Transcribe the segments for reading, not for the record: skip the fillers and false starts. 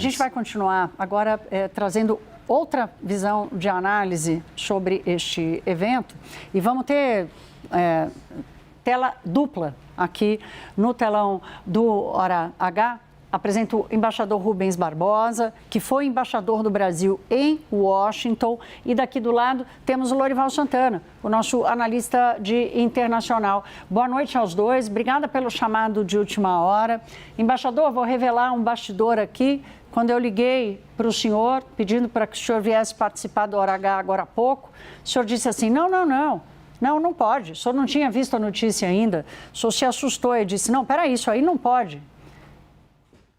A gente vai continuar agora trazendo outra visão de análise sobre este evento e vamos ter tela dupla aqui no telão do Hora H. Apresento o embaixador Rubens Barbosa, que foi embaixador do Brasil em Washington. E daqui do lado temos o Lorival Santana, o nosso analista de internacional. Boa noite aos dois. Obrigada pelo chamado de última hora. Embaixador, vou revelar um bastidor aqui. Quando eu liguei para o senhor, pedindo para que o senhor viesse participar do Hora H agora há pouco, o senhor disse assim, não pode. O senhor não tinha visto a notícia ainda. O senhor se assustou e disse, não, peraí, isso aí não pode.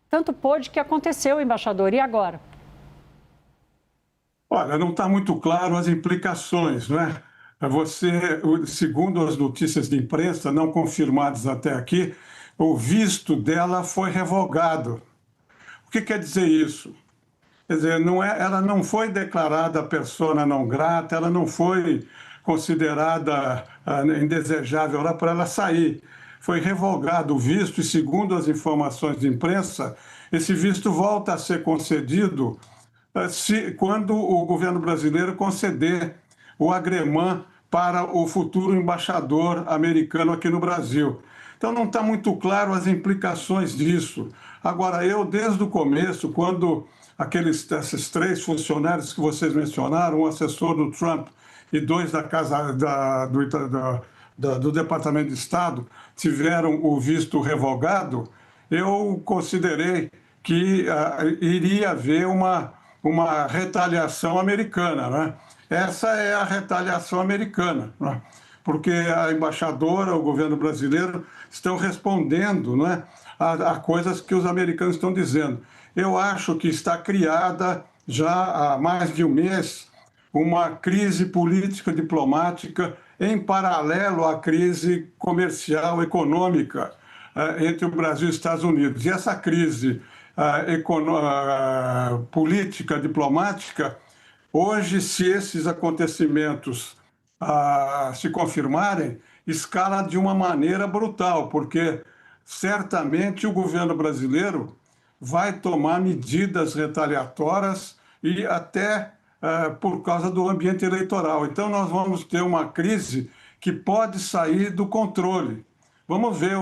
Tanto pôde que aconteceu, embaixador. E agora? Olha, não está muito claro as implicações, não é? Você, segundo as notícias de imprensa, não confirmadas até aqui, o visto dela foi revogado. O que quer dizer isso? Quer dizer, ela não foi declarada persona não grata, ela não foi considerada indesejável lá para ela sair. Foi revogado o visto e, segundo as informações de imprensa, esse visto volta a ser concedido quando o governo brasileiro conceder o agremã para o futuro embaixador americano aqui no Brasil. Então, não está muito claro as implicações disso. Agora, eu, desde o começo, quando esses 3 funcionários que vocês mencionaram, um assessor do Trump e 2 da casa do Departamento de Estado, tiveram o visto revogado, eu considerei que iria haver uma retaliação americana, né? Essa é a retaliação americana, né? Porque a embaixadora, o governo brasileiro estão respondendo, né, a coisas que os americanos estão dizendo. Eu acho que está criada já há mais de um mês uma crise política diplomática em paralelo à crise comercial econômica entre o Brasil e os Estados Unidos. E essa crise política diplomática, hoje, se esses acontecimentos se confirmarem, escala de uma maneira brutal, porque certamente o governo brasileiro vai tomar medidas retaliatórias e até por causa do ambiente eleitoral. Então, nós vamos ter uma crise que pode sair do controle. Vamos ver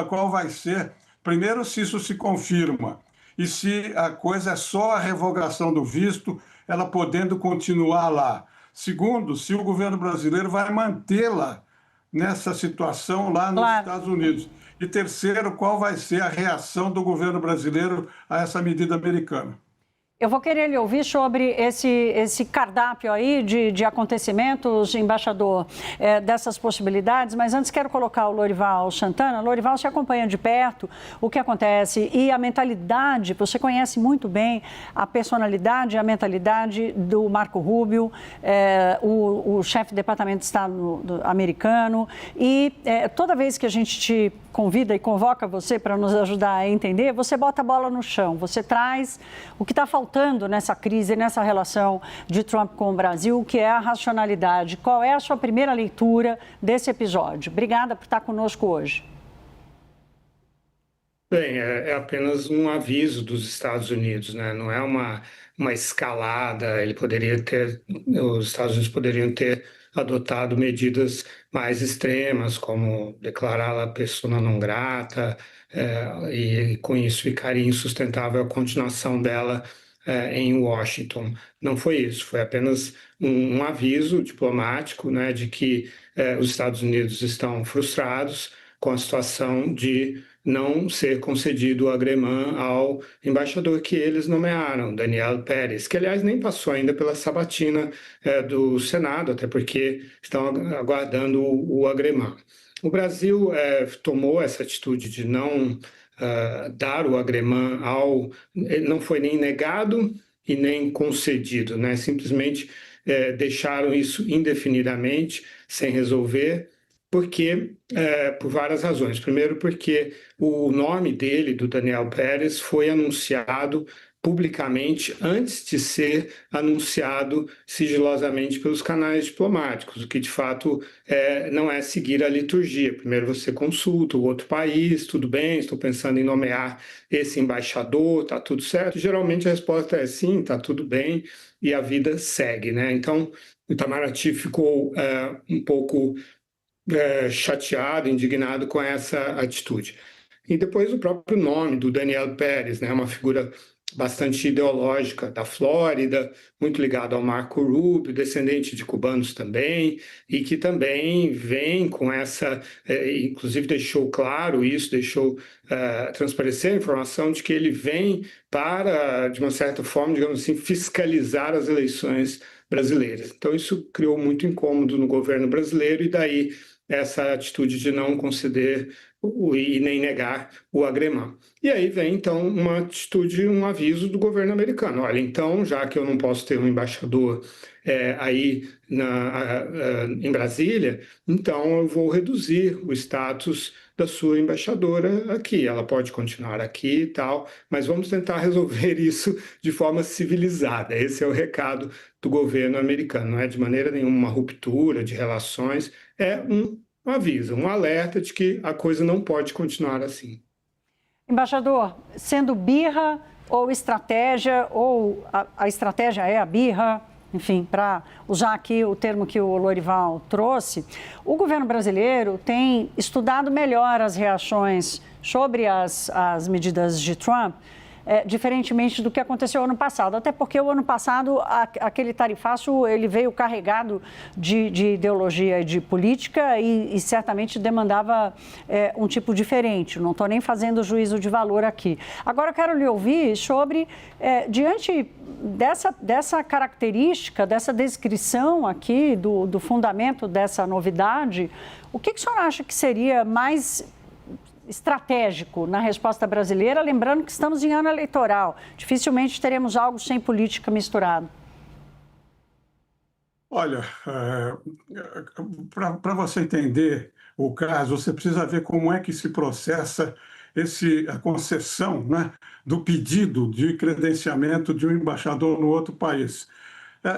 qual vai ser, primeiro, se isso se confirma, e se a coisa é só a revogação do visto, ela podendo continuar lá. Segundo, se o governo brasileiro vai mantê-la nessa situação lá nos Estados Unidos. E terceiro, qual vai ser a reação do governo brasileiro a essa medida americana. Eu vou querer lhe ouvir sobre esse cardápio aí de acontecimentos, embaixador, dessas possibilidades, mas antes quero colocar o Lorival Santana. Lorival, você acompanha de perto o que acontece e a mentalidade, você conhece muito bem a personalidade e a mentalidade do Marco Rubio, o chefe do Departamento de Estado americano, e toda vez que a gente te convida e convoca você para nos ajudar a entender, você bota a bola no chão, você traz o que está faltando nessa crise, nessa relação de Trump com o Brasil, que é a racionalidade. Qual é a sua primeira leitura desse episódio? Obrigada por estar conosco hoje. Bem, é apenas um aviso dos Estados Unidos, né? Não é uma escalada. Os Estados Unidos poderiam ter adotado medidas mais extremas, como declará-la persona não grata, e com isso ficaria insustentável a continuação dela em Washington. Não foi isso, foi apenas um aviso diplomático, né, de que os Estados Unidos estão frustrados com a situação de não ser concedido o agremã ao embaixador que eles nomearam, Daniel Pérez, que, aliás, nem passou ainda pela sabatina do Senado, até porque estão aguardando o agremã. O Brasil tomou essa atitude de não dar o agremã não foi nem negado e nem concedido, né? Simplesmente deixaram isso indefinidamente, sem resolver, porque por várias razões. Primeiro, porque o nome dele, do Daniel Pérez, foi anunciado publicamente antes de ser anunciado sigilosamente pelos canais diplomáticos, o que de fato não é seguir a liturgia. Primeiro você consulta o outro país, tudo bem, estou pensando em nomear esse embaixador, está tudo certo? Geralmente a resposta é sim, está tudo bem, e a vida segue, né? Então, o Itamaraty ficou um pouco chateado, indignado com essa atitude. E depois o próprio nome do Daniel Pérez, né, uma figura bastante ideológica da Flórida, muito ligado ao Marco Rubio, descendente de cubanos também, e que também vem com essa, inclusive deixou claro isso, deixou transparecer a informação de que ele vem para, de uma certa forma, digamos assim, fiscalizar as eleições brasileiras. Então isso criou muito incômodo no governo brasileiro, e daí essa atitude de não conceder e nem negar o agremã. E aí vem, então, uma atitude, um aviso do governo americano. Olha, então, já que eu não posso ter um embaixador aí em Brasília, então eu vou reduzir o status da sua embaixadora aqui. Ela pode continuar aqui e tal, mas vamos tentar resolver isso de forma civilizada. Esse é o recado do governo americano. Não é de maneira nenhuma uma ruptura de relações, é um aviso, um alerta de que a coisa não pode continuar assim. Embaixador, sendo birra ou estratégia, ou a estratégia é a birra, enfim, para usar aqui o termo que o Lorival trouxe, o governo brasileiro tem estudado melhor as reações sobre as medidas de Trump, diferentemente do que aconteceu ano passado. Até porque o ano passado, aquele tarifaço, ele veio carregado de ideologia e de política e certamente demandava um tipo diferente. Não estou nem fazendo juízo de valor aqui. Agora, eu quero lhe ouvir sobre, diante dessa característica, dessa descrição aqui do fundamento dessa novidade, o que o senhor acha que seria mais estratégico na resposta brasileira, lembrando que estamos em ano eleitoral. Dificilmente teremos algo sem política misturado. Olha, para você entender o caso, você precisa ver como é que se processa a concessão, né, do pedido de credenciamento de um embaixador no outro país.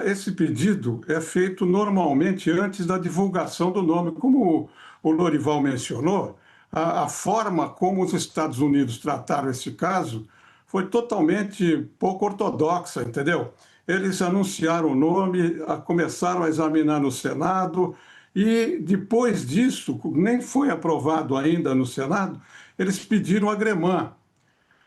Esse pedido é feito normalmente antes da divulgação do nome. Como o Lorival mencionou, a forma como os Estados Unidos trataram esse caso foi totalmente pouco ortodoxa, entendeu? Eles anunciaram o nome, começaram a examinar no Senado e, depois disso, nem foi aprovado ainda no Senado, eles pediram agremã.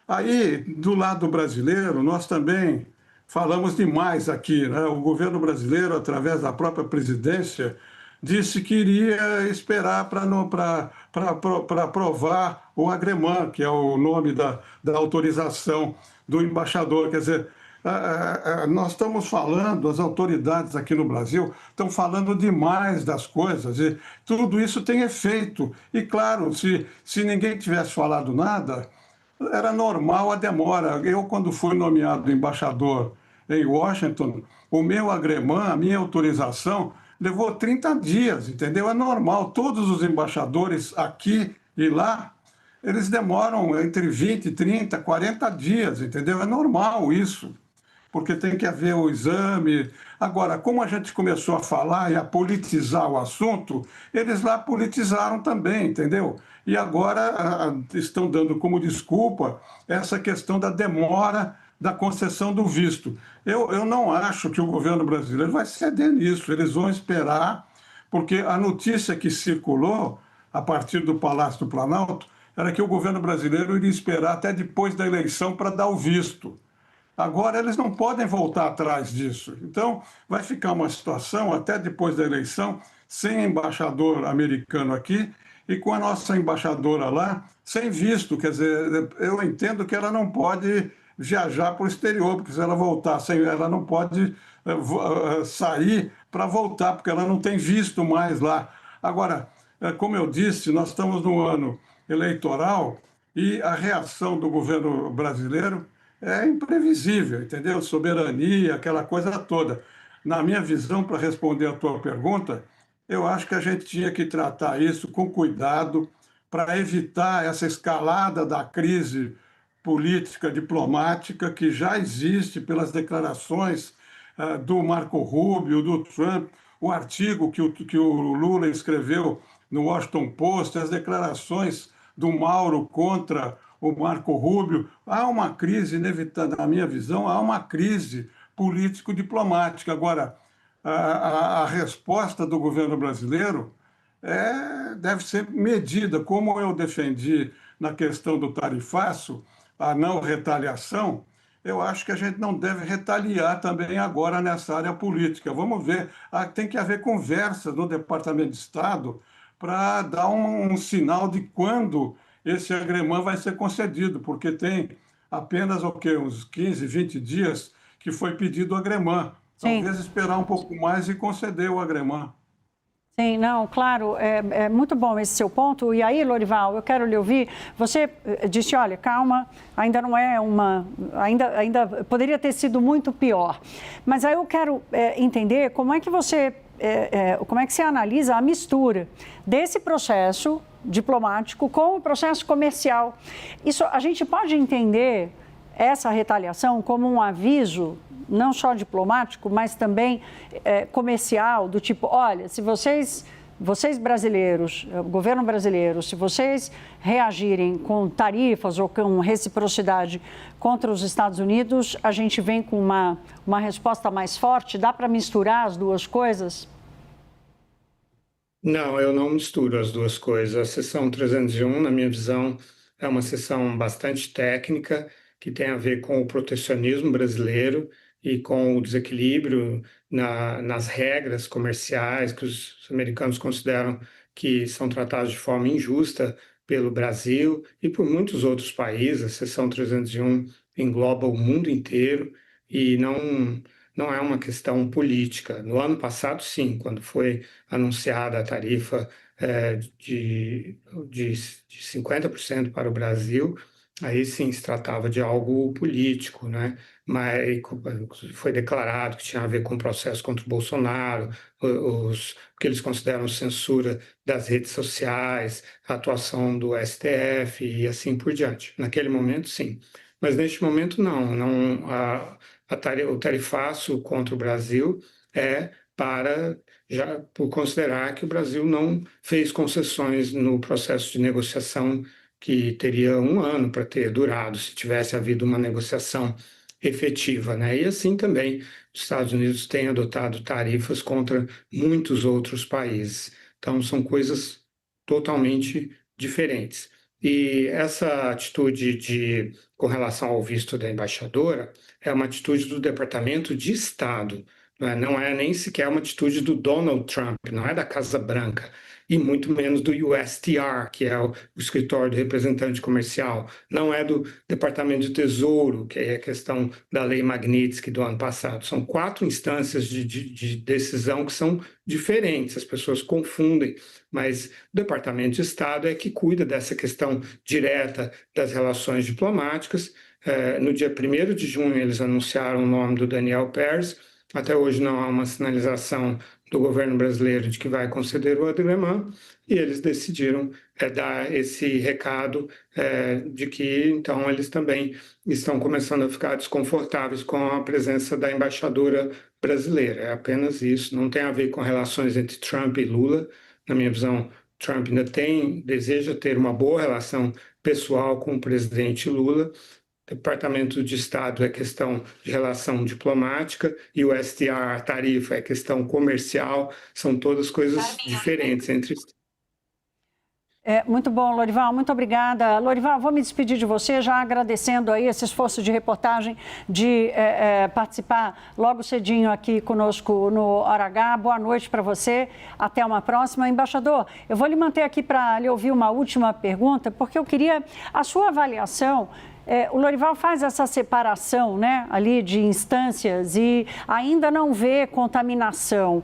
Aí, do lado brasileiro, nós também falamos demais aqui, né? O governo brasileiro, através da própria presidência, disse que iria esperar para aprovar o agremã, que é o nome da autorização do embaixador. Quer dizer, nós estamos falando, as autoridades aqui no Brasil estão falando demais das coisas, e tudo isso tem efeito. E, claro, se ninguém tivesse falado nada, era normal a demora. Eu, quando fui nomeado embaixador em Washington, o meu agremã, a minha autorização, levou 30 dias, entendeu? É normal. Todos os embaixadores aqui e lá, eles demoram entre 20, 30, 40 dias, entendeu? É normal isso, porque tem que haver o exame. Agora, como a gente começou a falar e a politizar o assunto, eles lá politizaram também, entendeu? E agora estão dando como desculpa essa questão da demora da concessão do visto. Eu não acho que o governo brasileiro vai ceder nisso, eles vão esperar, porque a notícia que circulou a partir do Palácio do Planalto era que o governo brasileiro iria esperar até depois da eleição para dar o visto. Agora, eles não podem voltar atrás disso. Então, vai ficar uma situação, até depois da eleição, sem embaixador americano aqui e com a nossa embaixadora lá sem visto. Quer dizer, eu entendo que ela não pode viajar para o exterior, porque se ela voltar, ela não pode sair para voltar, porque ela não tem visto mais lá. Agora, como eu disse, nós estamos no ano eleitoral e a reação do governo brasileiro é imprevisível, entendeu? Soberania, aquela coisa toda. Na minha visão, para responder a tua pergunta, eu acho que a gente tinha que tratar isso com cuidado para evitar essa escalada da crise política diplomática que já existe pelas declarações do Marco Rubio, do Trump, o artigo que o Lula escreveu no Washington Post, as declarações do Mauro contra o Marco Rubio. Há uma crise inevitável, na minha visão, há uma crise político-diplomática. Agora, a resposta do governo brasileiro deve ser medida, como eu defendi na questão do tarifaço, a não retaliação. Eu acho que a gente não deve retaliar também agora nessa área política. Vamos ver, tem que haver conversas no Departamento de Estado para dar um sinal de quando esse agremã vai ser concedido, porque tem apenas uns 15, 20 dias que foi pedido o agremã. Talvez esperar um pouco mais e conceder o agremã. Sim, não, claro, é muito bom esse seu ponto. E aí, Lorival, eu quero lhe ouvir. Você disse, olha, calma, ainda não é ainda poderia ter sido muito pior. Mas aí eu quero entender como é que você analisa a mistura desse processo diplomático com o processo comercial. Isso, a gente pode entender essa retaliação como um aviso, não só diplomático, mas também comercial, do tipo, olha, se vocês brasileiros, o governo brasileiro, se vocês reagirem com tarifas ou com reciprocidade contra os Estados Unidos, a gente vem com uma resposta mais forte. Dá para misturar as duas coisas? Não, eu não misturo as duas coisas. A seção 301, na minha visão, é uma seção bastante técnica, que tem a ver com o protecionismo brasileiro e com o desequilíbrio nas regras comerciais que os americanos consideram que são tratados de forma injusta pelo Brasil e por muitos outros países. A seção 301 engloba o mundo inteiro e não é uma questão política. No ano passado, sim, quando foi anunciada a tarifa de 50% para o Brasil, aí sim se tratava de algo político, né? Mas foi declarado que tinha a ver com o processo contra o Bolsonaro, o que eles consideram censura das redes sociais, a atuação do STF e assim por diante. Naquele momento, sim. Mas neste momento, não. O tarifaço contra o Brasil é por considerar que o Brasil não fez concessões no processo de negociação que teria um ano para ter durado se tivesse havido uma negociação efetiva, né? E assim também os Estados Unidos têm adotado tarifas contra muitos outros países. Então são coisas totalmente diferentes. E essa atitude com relação ao visto da embaixadora é uma atitude do Departamento de Estado, não é nem sequer uma atitude do Donald Trump, não é da Casa Branca, e muito menos do USTR, que é o escritório do representante comercial, não é do Departamento de Tesouro, que é a questão da Lei Magnitsky do ano passado. São 4 instâncias de decisão que são diferentes, as pessoas confundem, mas o Departamento de Estado é que cuida dessa questão direta das relações diplomáticas. No dia 1º de junho, eles anunciaram o nome do Daniel Peres. Até hoje não há uma sinalização do governo brasileiro de que vai conceder o agremã, e eles decidiram dar esse recado de que, então, eles também estão começando a ficar desconfortáveis com a presença da embaixadora brasileira. É apenas isso, não tem a ver com relações entre Trump e Lula. Na minha visão, Trump ainda deseja ter uma boa relação pessoal com o presidente Lula. Departamento de Estado é questão de relação diplomática e o STR, a tarifa, é questão comercial, são todas coisas diferentes entre si. Muito bom, Lorival, muito obrigada. Lorival, vou me despedir de você, já agradecendo aí esse esforço de reportagem, de participar logo cedinho aqui conosco no Hora H. Boa noite para você, até uma próxima. Embaixador, eu vou lhe manter aqui para lhe ouvir uma última pergunta, porque eu queria a sua avaliação. O Lorival faz essa separação, né, ali de instâncias e ainda não vê contaminação.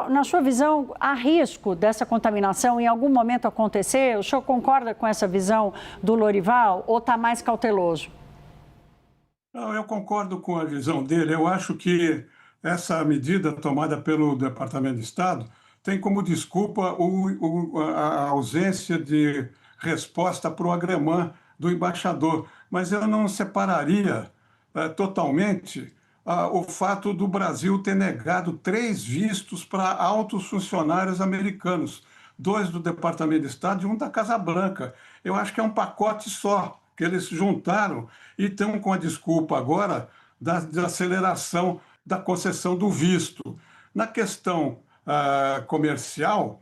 Na sua visão, há risco dessa contaminação em algum momento acontecer? O senhor concorda com essa visão do Lorival ou está mais cauteloso? Não, eu concordo com a visão dele. Eu acho que essa medida tomada pelo Departamento de Estado tem como desculpa a ausência de resposta para o agremã do embaixador, mas eu não separaria totalmente o fato do Brasil ter negado 3 vistos para altos funcionários americanos, 2 do Departamento de Estado e 1 da Casa Branca. Eu acho que é um pacote só, que eles juntaram e estão com a desculpa agora da aceleração da concessão do visto. Na questão comercial,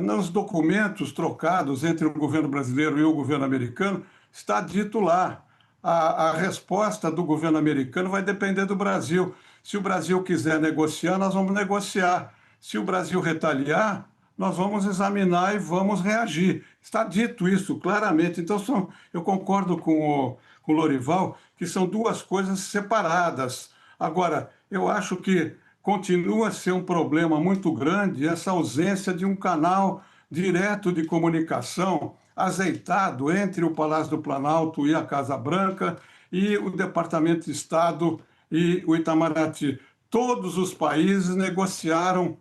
nos documentos trocados entre o governo brasileiro e o governo americano, está dito lá, a resposta do governo americano vai depender do Brasil. Se o Brasil quiser negociar, nós vamos negociar. Se o Brasil retaliar, nós vamos examinar e vamos reagir. Está dito isso claramente. Então, eu concordo com o Lorival que são 2 coisas separadas. Agora, eu acho que continua a ser um problema muito grande essa ausência de um canal direto de comunicação azeitado entre o Palácio do Planalto e a Casa Branca e o Departamento de Estado e o Itamaraty. Todos os países negociaram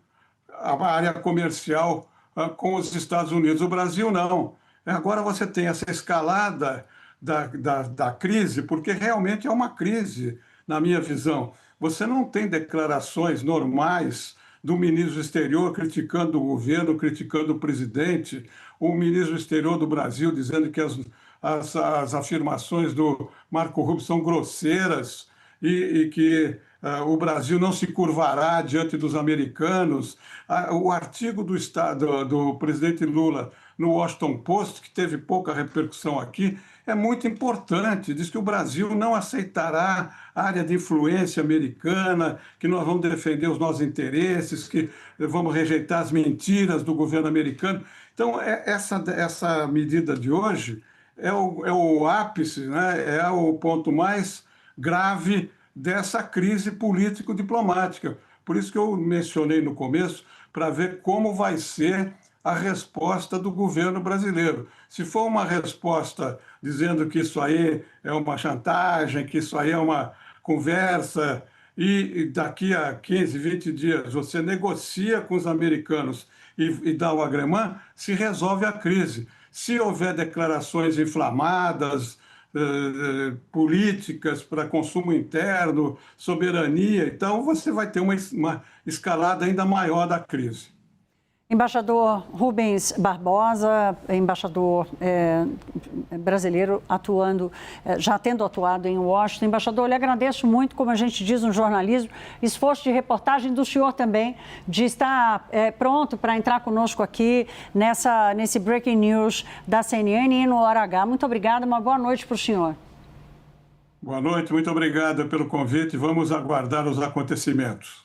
a área comercial com os Estados Unidos. O Brasil não. Agora você tem essa escalada da crise, porque realmente é uma crise, na minha visão. Você não tem declarações normais do ministro do exterior criticando o governo, criticando o presidente, o ministro do exterior do Brasil dizendo que as afirmações do Marco Rubio são grosseiras e que o Brasil não se curvará diante dos americanos. O artigo do presidente Lula no Washington Post, que teve pouca repercussão aqui, é muito importante. Diz que o Brasil não aceitará a área de influência americana, que nós vamos defender os nossos interesses, que vamos rejeitar as mentiras do governo americano. Então, essa medida de hoje é o ápice, né? É o ponto mais grave dessa crise político-diplomática. Por isso que eu mencionei no começo, para ver como vai ser a resposta do governo brasileiro. Se for uma resposta dizendo que isso aí é uma chantagem, que isso aí é uma conversa, e daqui a 15, 20 dias você negocia com os americanos e dá o agremã, se resolve a crise. Se houver declarações inflamadas, políticas para consumo interno, soberania, então você vai ter uma escalada ainda maior da crise. Embaixador Rubens Barbosa, embaixador brasileiro já tendo atuado em Washington. Embaixador, eu lhe agradeço muito, como a gente diz no jornalismo, esforço de reportagem do senhor também, de estar pronto para entrar conosco aqui nesse Breaking News da CNN e no Hora H. Muito obrigada, uma boa noite para o senhor. Boa noite, muito obrigado pelo convite. Vamos aguardar os acontecimentos.